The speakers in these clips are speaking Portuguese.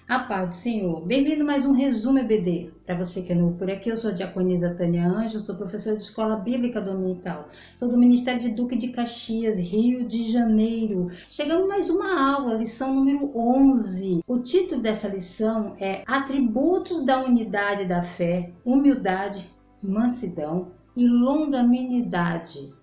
A paz do Senhor. Bem-vindo a mais um Resumo EBD. Para você que é novo por aqui, eu sou a diaconisa Tânia Anjo, sou professora de Escola Bíblica Dominical. Sou do Ministério de Duque de Caxias, Rio de Janeiro. Chegamos mais uma aula, lição número 11. O título dessa lição é Atributos da Unidade da Fé, Humildade, Mansidão e Longanimidade.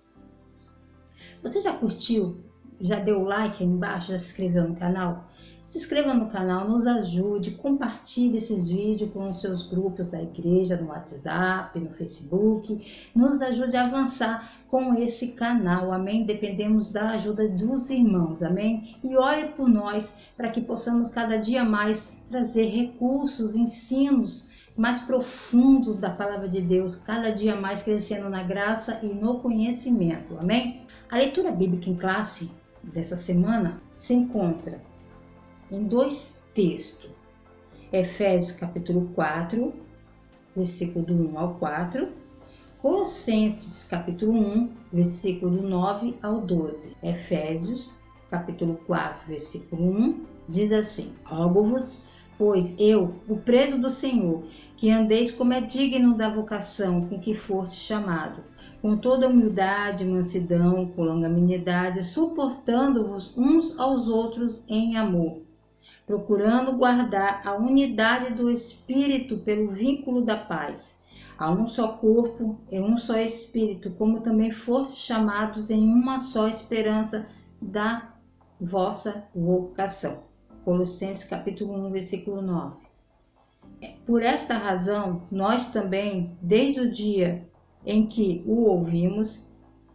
Você já curtiu? Já deu o like aí embaixo? Já se inscreveu no canal? Se inscreva no canal, nos ajude, compartilhe esses vídeos com os seus grupos da igreja, no WhatsApp, no Facebook. Nos ajude a avançar com esse canal, amém? Dependemos da ajuda dos irmãos, amém? E ore por nós para que possamos cada dia mais trazer recursos, ensinos mais profundos da palavra de Deus, cada dia mais crescendo na graça e no conhecimento, amém? A leitura bíblica em classe dessa semana se encontra em dois textos, Efésios capítulo 4, versículo do 1 ao 4, Colossenses capítulo 1, versículo do 9 ao 12. Efésios capítulo 4, versículo 1, diz assim: Rogo-vos, pois eu, o preso do Senhor, que andeis como é digno da vocação com que foste chamado, com toda humildade, mansidão, com longanimidade, suportando-vos uns aos outros em amor, procurando guardar a unidade do Espírito pelo vínculo da paz. Há um só corpo e um só Espírito, como também fostes chamados em uma só esperança da vossa vocação. Colossenses capítulo 1, versículo 9. Por esta razão, nós também, desde o dia em que o ouvimos,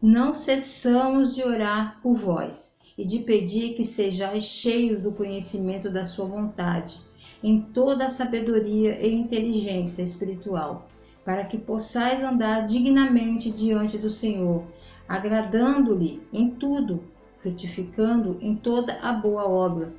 não cessamos de orar por vós e de pedir que sejais cheios do conhecimento da sua vontade, em toda a sabedoria e inteligência espiritual, para que possais andar dignamente diante do Senhor, agradando-lhe em tudo, frutificando em toda a boa obra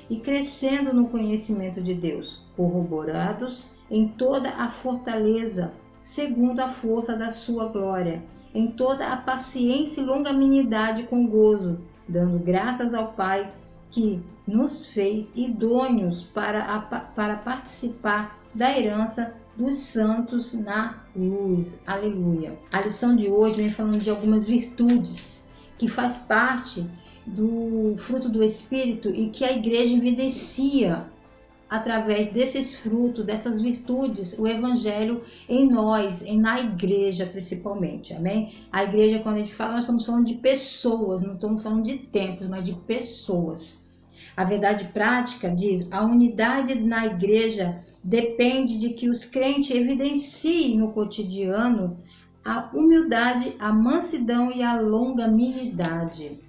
e crescendo no conhecimento de Deus, corroborados em toda a fortaleza, segundo a força da sua glória, em toda a paciência e longanimidade com gozo, dando graças ao Pai que nos fez idôneos para participar da herança dos santos na luz. Aleluia. A lição de hoje vem falando de algumas virtudes que faz parte do fruto do Espírito e que a igreja evidencia através desses frutos, dessas virtudes, o evangelho em nós, na igreja principalmente, amém? A igreja, quando a gente fala, nós estamos falando de pessoas, não estamos falando de templos, mas de pessoas. A verdade prática diz, a unidade na igreja depende de que os crentes evidenciem no cotidiano a humildade, a mansidão e a longanimidade.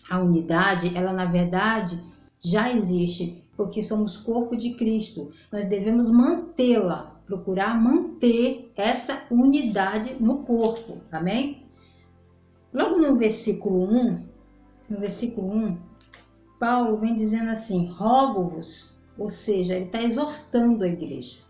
A unidade, ela na verdade já existe, porque somos corpo de Cristo. Nós devemos mantê-la, procurar manter essa unidade no corpo, amém? Logo no versículo 1, Paulo vem dizendo assim, rogo-vos, ou seja, ele está exortando a igreja.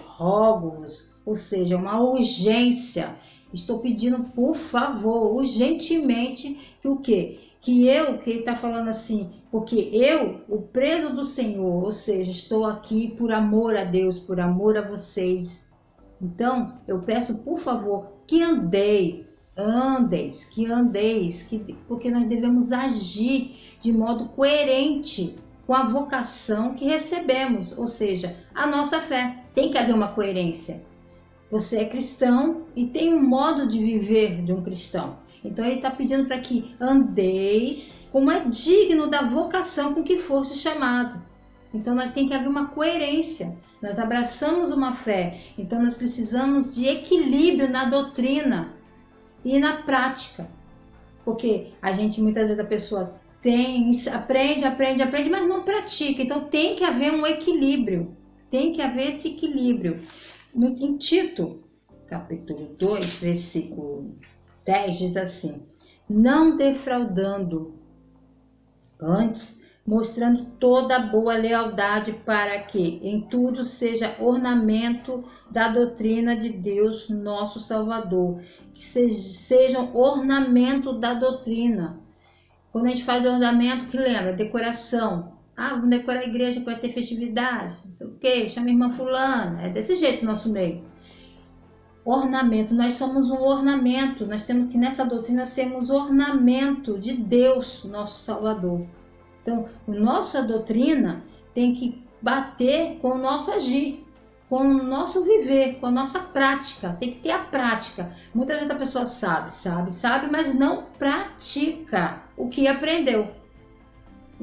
Rogo-vos, ou seja, uma urgência. Estou pedindo, por favor, urgentemente, que o quê? Que ele está falando assim, porque eu, o preso do Senhor, ou seja, estou aqui por amor a Deus, por amor a vocês. Então, eu peço, por favor, que andeis, porque nós devemos agir de modo coerente com a vocação que recebemos, ou seja, a nossa fé. Tem que haver uma coerência. Você é cristão e tem um modo de viver de um cristão. Então ele está pedindo para que andeis como é digno da vocação com que foste chamado. Então nós tem que haver uma coerência. Nós abraçamos uma fé, então nós precisamos de equilíbrio na doutrina e na prática. Porque muitas vezes a pessoa aprende, mas não pratica. Então tem que haver um equilíbrio. Tem que haver esse equilíbrio. Em Tito, capítulo 2, versículo 10, diz assim, não defraudando, antes mostrando toda a boa lealdade para que em tudo seja ornamento da doutrina de Deus nosso Salvador, que sejam ornamento da doutrina. Quando a gente fala de ornamento, que lembra? Decoração. Ah, vamos decorar a igreja para ter festividade, não sei o quê, chama a irmã fulana. É desse jeito o nosso meio. Ornamento, nós somos um ornamento, nós temos que nessa doutrina sermos ornamento de Deus, nosso Salvador. Então, a nossa doutrina tem que bater com o nosso agir, com o nosso viver, com a nossa prática, tem que ter a prática. Muitas vezes a pessoa sabe, mas não pratica o que aprendeu.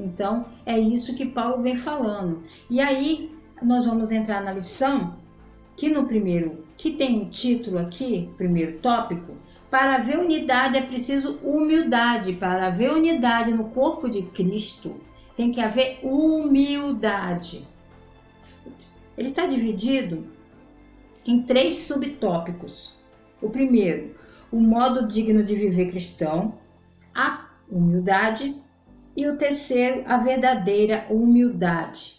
Então, é isso que Paulo vem falando. E aí, nós vamos entrar na lição, que no primeiro, que tem um título aqui, primeiro tópico, para haver unidade é preciso humildade. Para haver unidade no corpo de Cristo, tem que haver humildade. Ele está dividido em 3 subtópicos. O primeiro, o modo digno de viver cristão, a humildade, e o terceiro, a verdadeira humildade.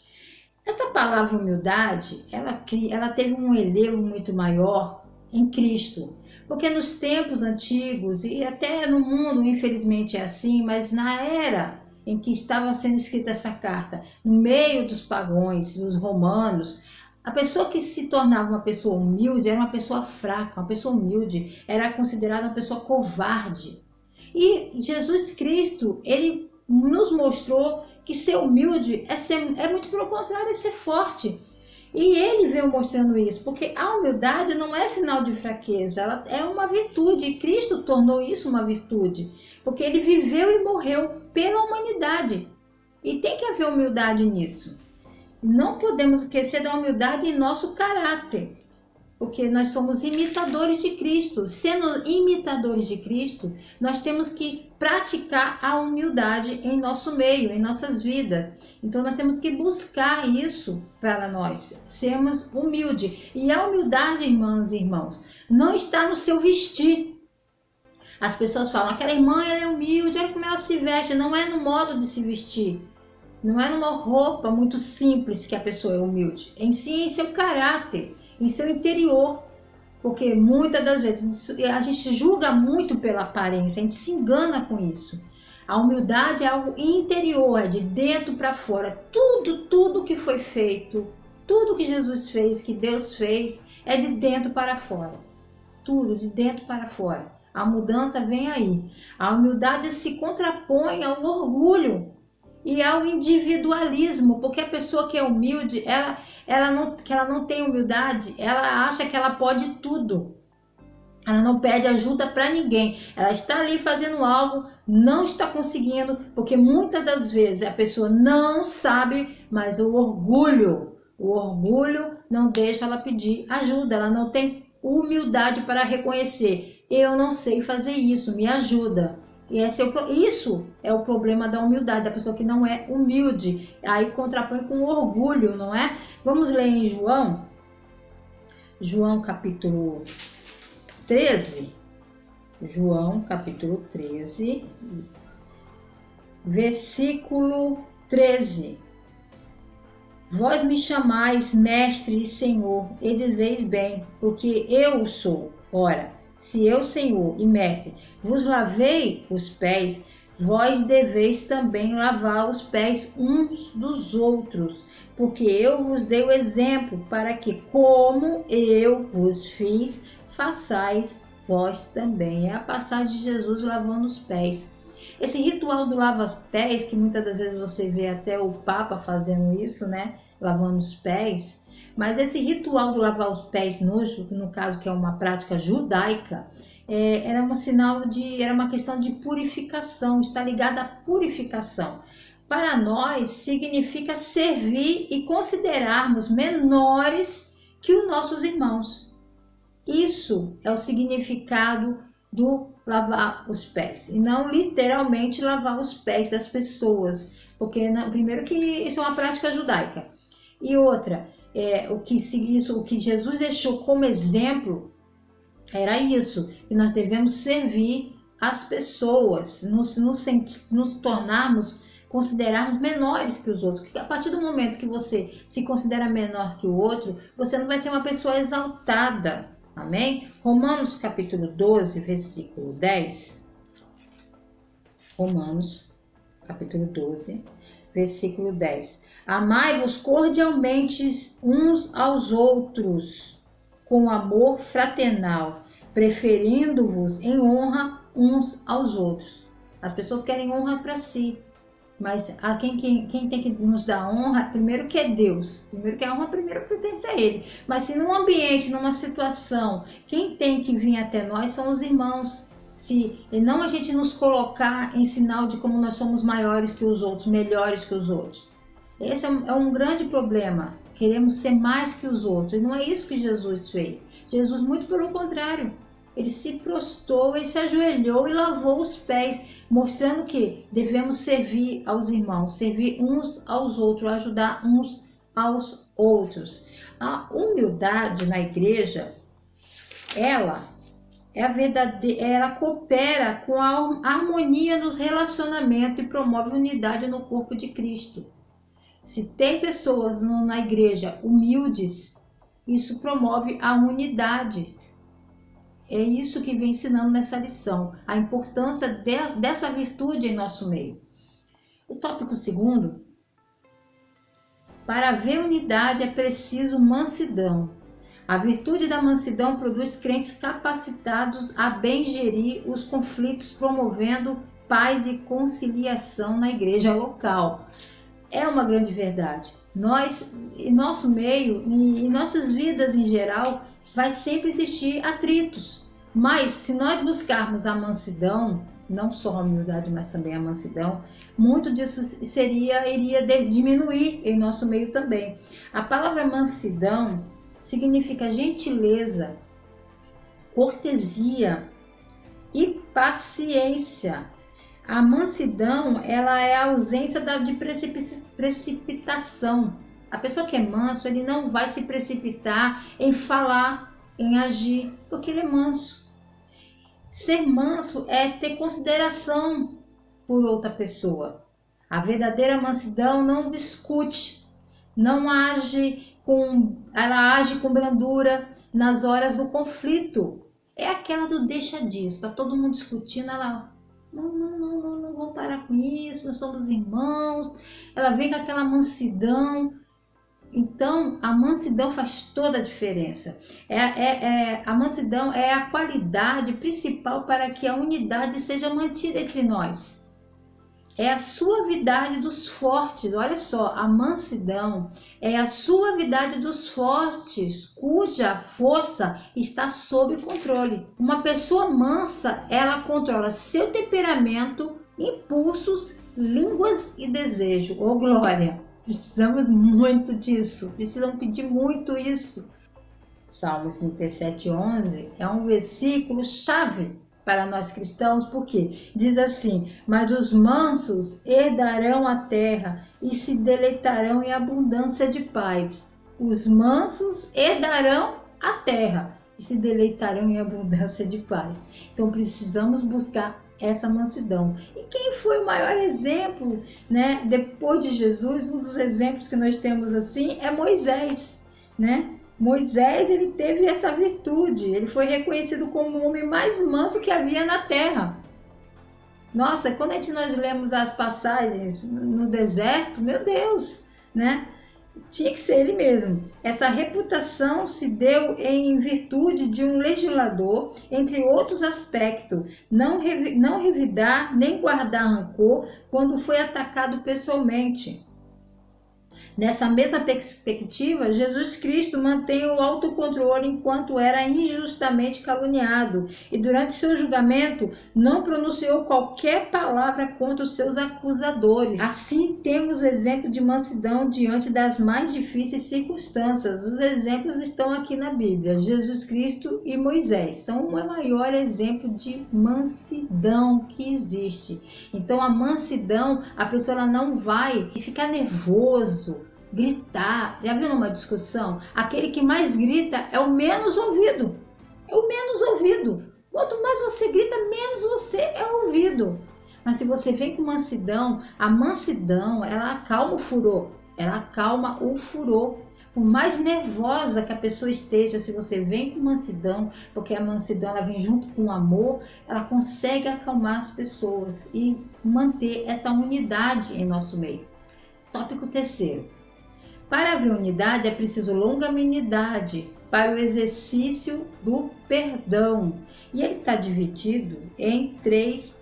Essa palavra humildade, ela teve um elevo muito maior em Cristo, porque nos tempos antigos e até no mundo, infelizmente é assim, mas na era em que estava sendo escrita essa carta, no meio dos pagãos, dos romanos, a pessoa que se tornava uma pessoa humilde era uma pessoa fraca, uma pessoa humilde era considerada uma pessoa covarde. E Jesus Cristo, ele nos mostrou que ser humilde é muito pelo contrário, é ser forte. E ele veio mostrando isso, porque a humildade não é sinal de fraqueza, ela é uma virtude, e Cristo tornou isso uma virtude, porque ele viveu e morreu pela humanidade. E tem que haver humildade nisso. Não podemos esquecer da humildade em nosso caráter, porque nós somos imitadores de Cristo. Sendo imitadores de Cristo, nós temos que praticar a humildade em nosso meio, em nossas vidas. Então nós temos que buscar isso para nós, sermos humildes. E a humildade, irmãs e irmãos, não está no seu vestir. As pessoas falam, aquela irmã ela é humilde, olha como ela se veste. Não é no modo de se vestir. Não é numa roupa muito simples que a pessoa é humilde. Em si, em seu caráter, em seu interior, porque muitas das vezes a gente julga muito pela aparência, a gente se engana com isso. A humildade é algo interior, é de dentro para fora. Tudo que foi feito, tudo que Jesus fez, que Deus fez, é de dentro para fora. Tudo de dentro para fora. A mudança vem aí. A humildade se contrapõe ao orgulho e ao individualismo, porque a pessoa que é humilde, ela não tem humildade, ela acha que ela pode tudo. Ela não pede ajuda para ninguém. Ela está ali fazendo algo, não está conseguindo, porque muitas das vezes a pessoa não sabe, mas o orgulho não deixa ela pedir ajuda. Ela não tem humildade para reconhecer. Eu não sei fazer isso, me ajuda. E isso é o problema da humildade, da pessoa que não é humilde. Aí contrapõe com orgulho, não é? Vamos ler em João capítulo 13. João capítulo 13, versículo 13. Vós me chamais mestre e senhor, e dizeis bem, porque eu sou. Ora, se eu, Senhor e Mestre, vos lavei os pés, vós deveis também lavar os pés uns dos outros, porque eu vos dei o exemplo, para que, como eu vos fiz, façais vós também. É a passagem de Jesus lavando os pés. Esse ritual do lava-pés, que muitas das vezes você vê até o Papa fazendo isso, né? Lavando os pés. Mas esse ritual do lavar os pés, no caso que é uma prática judaica, era um sinal era uma questão de purificação, está ligada à purificação. Para nós significa servir e considerarmos menores que os nossos irmãos. Isso é o significado do lavar os pés, e não literalmente lavar os pés das pessoas, porque primeiro que isso é uma prática judaica, e outra, o que Jesus deixou como exemplo era isso, que nós devemos servir as pessoas, nos tornarmos, considerarmos menores que os outros. Que a partir do momento que você se considera menor que o outro, você não vai ser uma pessoa exaltada, amém? Romanos capítulo 12, versículo 10. Romanos capítulo 12, versículo 10. Amai-vos cordialmente uns aos outros, com amor fraternal, preferindo-vos em honra uns aos outros. As pessoas querem honra para si, mas quem tem que nos dar honra, primeiro que é Deus, primeiro que a honra, primeiro pertence a Ele. Mas se num ambiente, numa situação, quem tem que vir até nós são os irmãos. E não a gente nos colocar em sinal de como nós somos maiores que os outros, melhores que os outros. Esse é um grande problema. Queremos ser mais que os outros. E não é isso que Jesus fez. Jesus, muito pelo contrário. Ele se prostrou, ele se ajoelhou e lavou os pés, mostrando que devemos servir aos irmãos, servir uns aos outros, ajudar uns aos outros. A humildade na igreja, ela coopera com a harmonia nos relacionamentos e promove unidade no corpo de Cristo. Se tem pessoas na igreja humildes, isso promove a unidade. É isso que vem ensinando nessa lição, a importância dessa virtude em nosso meio. O tópico 2: para haver unidade é preciso mansidão. A virtude da mansidão produz crentes capacitados a bem gerir os conflitos, promovendo paz e conciliação na igreja local. É uma grande verdade. Nós, em nosso meio, em nossas vidas em geral, vai sempre existir atritos. Mas se nós buscarmos a mansidão, não só a humildade, mas também a mansidão, muito disso iria diminuir em nosso meio também. A palavra mansidão significa gentileza, cortesia e paciência. A mansidão, ela é a ausência de precipitação. A pessoa que é manso, ele não vai se precipitar em falar, em agir, porque ele é manso. Ser manso é ter consideração por outra pessoa. A verdadeira mansidão não discute, ela age com brandura nas horas do conflito. É aquela do deixa disso, tá todo mundo discutindo, ela... Não vamos parar com isso, nós somos irmãos. Ela vem com aquela mansidão. Então, a mansidão faz toda a diferença. A mansidão é a qualidade principal para que a unidade seja mantida entre nós. É a suavidade dos fortes. Olha só, a mansidão é a suavidade dos fortes, cuja força está sob controle. Uma pessoa mansa, ela controla seu temperamento, impulsos, línguas e desejo. Oh, glória! Precisamos muito disso, precisamos pedir muito isso. Salmos 37:11 é um versículo chave para nós cristãos, porque diz assim: mas os mansos herdarão a terra e se deleitarão em abundância de paz. Os mansos herdarão a terra e se deleitarão em abundância de paz. Então precisamos buscar essa mansidão. E quem foi o maior exemplo, né? Depois de Jesus, um dos exemplos que nós temos assim é Moisés, né? Moisés, ele teve essa virtude, ele foi reconhecido como o homem mais manso que havia na terra. Nossa, quando nós lemos as passagens no deserto, meu Deus, né? Tinha que ser ele mesmo. Essa reputação se deu em virtude de um legislador, entre outros aspectos, não revidar nem guardar rancor quando foi atacado pessoalmente. Nessa mesma perspectiva, Jesus Cristo mantém o autocontrole enquanto era injustamente caluniado e durante seu julgamento não pronunciou qualquer palavra contra os seus acusadores. Assim temos o exemplo de mansidão diante das mais difíceis circunstâncias. Os exemplos estão aqui na Bíblia. Jesus Cristo e Moisés são o maior exemplo de mansidão que existe. Então a mansidão, a pessoa ela não vai ficar nervoso, gritar. Já viu numa discussão? Aquele que mais grita é o menos ouvido. É o menos ouvido. Quanto mais você grita, menos você é ouvido. Mas se você vem com mansidão, a mansidão, ela acalma o furor. Ela acalma o furor. Por mais nervosa que a pessoa esteja, se você vem com mansidão, porque a mansidão ela vem junto com o amor, ela consegue acalmar as pessoas e manter essa unidade em nosso meio. Tópico terceiro. Para haver unidade é preciso longanimidade para o exercício do perdão. E ele está dividido em três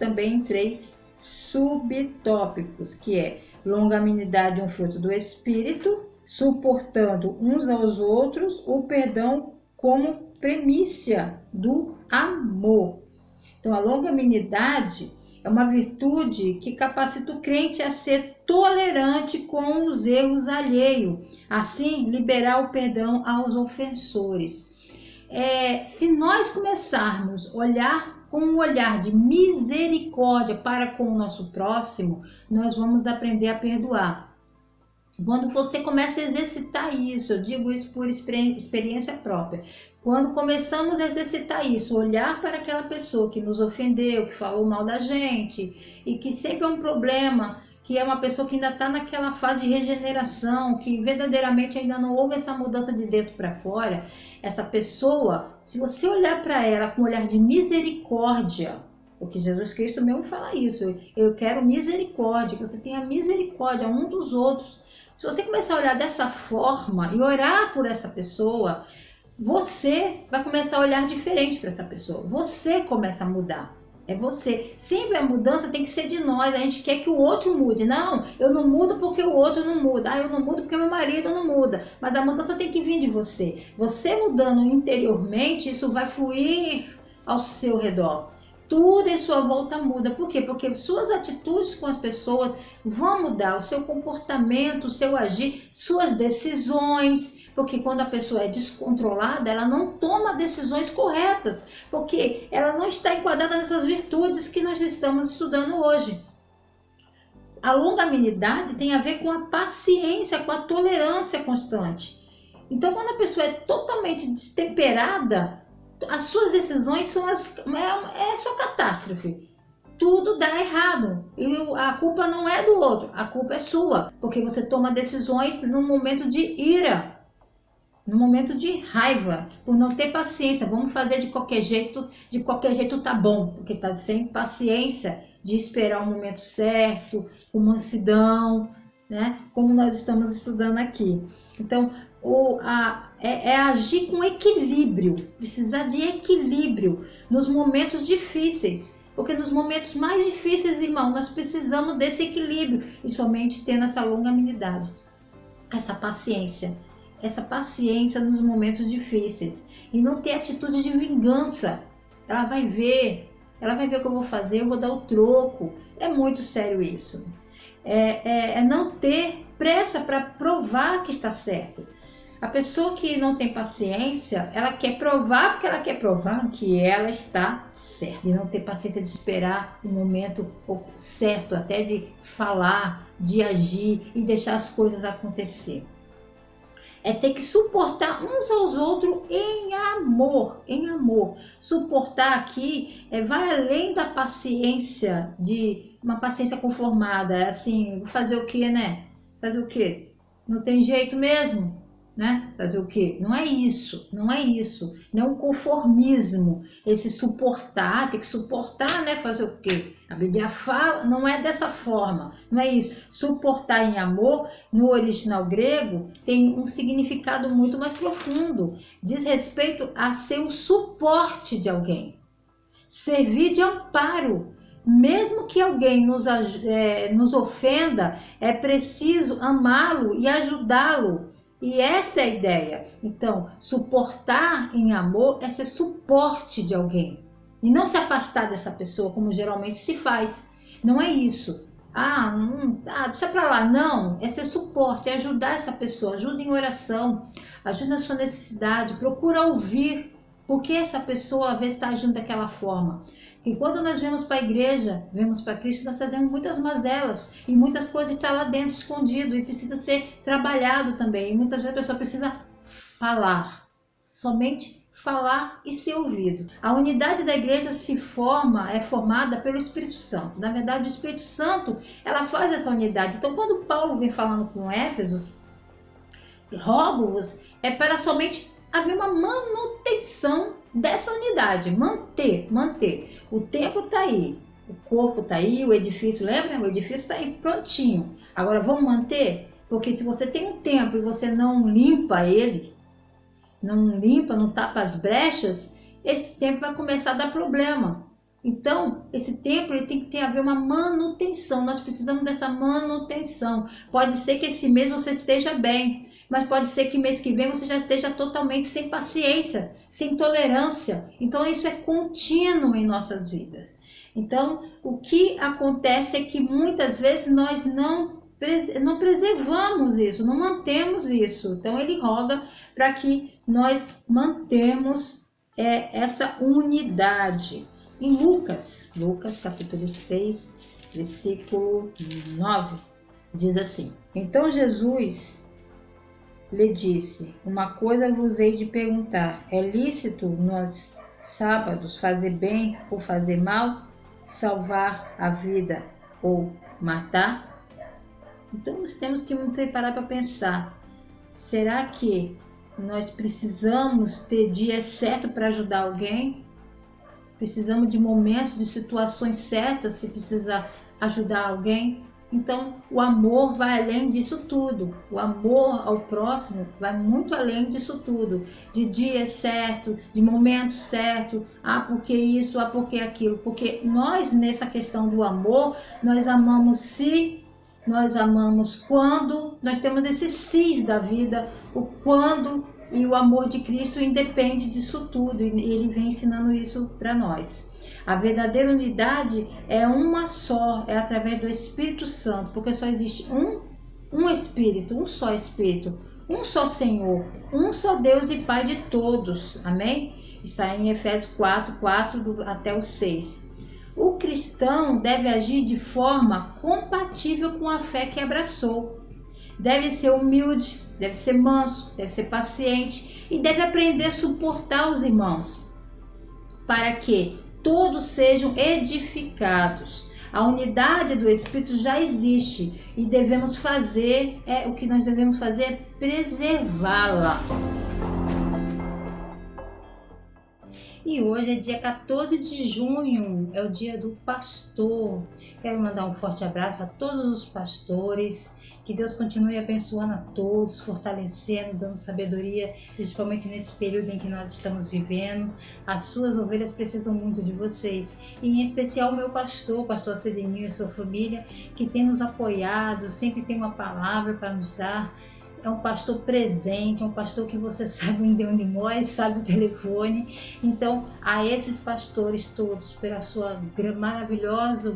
subtópicos, que é longanimidade, um fruto do Espírito, suportando uns aos outros, o perdão como premissa do amor. Então, a longanimidade é uma virtude que capacita o crente a ser tolerante com os erros alheios, assim liberar o perdão aos ofensores. Se nós começarmos a olhar com um olhar de misericórdia para com o nosso próximo, nós vamos aprender a perdoar. Quando você começa a exercitar isso, eu digo isso por experiência própria, quando começamos a exercitar isso, olhar para aquela pessoa que nos ofendeu, que falou mal da gente e que sempre é um problema, que é uma pessoa que ainda está naquela fase de regeneração, que verdadeiramente ainda não houve essa mudança de dentro para fora, essa pessoa, se você olhar para ela com um olhar de misericórdia, porque Jesus Cristo mesmo fala isso, eu quero misericórdia, que você tenha misericórdia um dos outros. Se você começar a olhar dessa forma e orar por essa pessoa, você vai começar a olhar diferente para essa pessoa. Você começa a mudar. É você. Sempre a mudança tem que ser de nós. A gente quer que o outro mude. Não, eu não mudo porque o outro não muda. Eu não mudo porque meu marido não muda. Mas a mudança tem que vir de você. Você mudando interiormente, isso vai fluir ao seu redor. Tudo em sua volta muda. Por quê? Porque suas atitudes com as pessoas vão mudar, o seu comportamento, o seu agir, suas decisões. Porque quando a pessoa é descontrolada, ela não toma decisões corretas, porque ela não está enquadrada nessas virtudes que nós estamos estudando hoje. A longanimidade tem a ver com a paciência, com a tolerância constante. Então, quando a pessoa é totalmente destemperada, as suas decisões são só catástrofe. Tudo dá errado. E a culpa não é do outro, a culpa é sua. Porque você toma decisões no momento de ira, no momento de raiva, por não ter paciência. Vamos fazer de qualquer jeito tá bom. Porque tá sem paciência de esperar o momento certo, com mansidão, né? Como nós estamos estudando aqui. Então, agir com equilíbrio, precisar de equilíbrio nos momentos difíceis, porque nos momentos mais difíceis, irmão, nós precisamos desse equilíbrio e somente tendo essa longanimidade, essa paciência nos momentos difíceis e não ter atitude de vingança. Ela vai ver o que eu vou fazer, eu vou dar o troco. É muito sério isso. É não ter pressa para provar que está certo. A pessoa que não tem paciência, ela quer provar porque ela quer provar que ela está certa. E não ter paciência de esperar o momento certo, até de falar, de agir e deixar as coisas acontecer. É ter que suportar uns aos outros em amor, Suportar aqui vai além da paciência, de uma paciência conformada, assim, fazer o quê, né? Fazer o quê? Não tem jeito mesmo? Né? Fazer o quê? Não é isso. Não é um conformismo, esse suportar, tem que suportar, né? Fazer o quê? A Bíblia fala, não é dessa forma, não é isso. Suportar em amor, no original grego, tem um significado muito mais profundo. Diz respeito a ser o suporte de alguém, servir de amparo. Mesmo que alguém nos ofenda, é preciso amá-lo e ajudá-lo. E esta é a ideia. Então, suportar em amor é ser suporte de alguém. E não se afastar dessa pessoa, como geralmente se faz. Não é isso. Deixa pra lá. Não, é ser suporte, é ajudar essa pessoa. Ajuda em oração, ajuda na sua necessidade. Procura ouvir por que essa pessoa às vezes está agindo daquela forma. E quando nós vemos para a igreja, vemos para Cristo, nós trazemos muitas mazelas e muitas coisas estão lá dentro escondido e precisa ser trabalhado também. E muitas vezes a pessoa precisa falar, somente falar e ser ouvido. A unidade da igreja é formada pelo Espírito Santo. Na verdade, o Espírito Santo, ela faz essa unidade. Então, quando Paulo vem falando com Éfesos, rogo-vos, é para somente haver uma manutenção dessa unidade, manter. O tempo está aí, O corpo está aí, o edifício, lembra? O edifício está aí prontinho. Agora, vamos manter? Porque se você tem um templo e você não limpa ele, não tapa as brechas, esse templo vai começar a dar problema. Então, esse templo ele tem que ter haver uma manutenção. Nós precisamos dessa manutenção. Pode ser que esse mês você esteja bem, mas pode ser que mês que vem você já esteja totalmente sem paciência, sem tolerância. Então, isso é contínuo em nossas vidas. Então, o que acontece é que muitas vezes nós não preservamos isso, não mantemos isso. Então, ele roga para que nós mantemos essa unidade. Em Lucas capítulo 6, versículo 9, diz assim: Então Jesus lhe disse, uma coisa vos hei de perguntar, é lícito nos sábados fazer bem ou fazer mal, salvar a vida ou matar? Então nós temos que nos preparar para pensar, será que nós precisamos ter dias certos para ajudar alguém? Precisamos de momentos, de situações certas se precisar ajudar alguém? Então, o amor vai além disso tudo. O amor ao próximo vai muito além disso tudo. De dias certos, de momentos certos. Porque isso, porque aquilo. Porque nós, nessa questão do amor, nós amamos se, nós amamos quando. Nós temos esses sis da vida, o quando. E o amor de Cristo independe disso tudo, e ele vem ensinando isso para nós. A verdadeira unidade é uma só, é através do Espírito Santo, porque só existe um Espírito, um só Espírito, um só Senhor, um só Deus e Pai de todos. Amém? Está em Efésios 4 até o 6. O cristão deve agir de forma compatível com a fé que abraçou. Deve ser humilde, deve ser manso, deve ser paciente e deve aprender a suportar os irmãos, para que todos sejam edificados. A unidade do Espírito já existe e devemos fazer, o que nós devemos fazer é preservá-la. E hoje é dia 14 de junho, é o dia do pastor. Quero mandar um forte abraço a todos os pastores, que Deus continue abençoando a todos, fortalecendo, dando sabedoria, principalmente nesse período em que nós estamos vivendo. As suas ovelhas precisam muito de vocês, e em especial o meu pastor, o pastor Cedeninho e sua família, que tem nos apoiado, sempre tem uma palavra para nos dar. É um pastor presente, é um pastor que você sabe onde mora, sabe o telefone. Então, a esses pastores todos, pela sua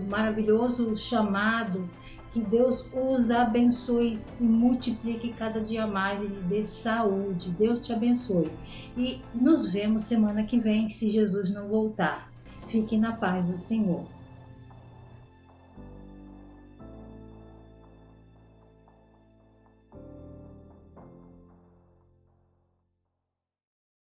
maravilhoso chamado, que Deus os abençoe e multiplique cada dia mais e lhe dê saúde. Deus te abençoe. E nos vemos semana que vem, se Jesus não voltar. Fique na paz do Senhor.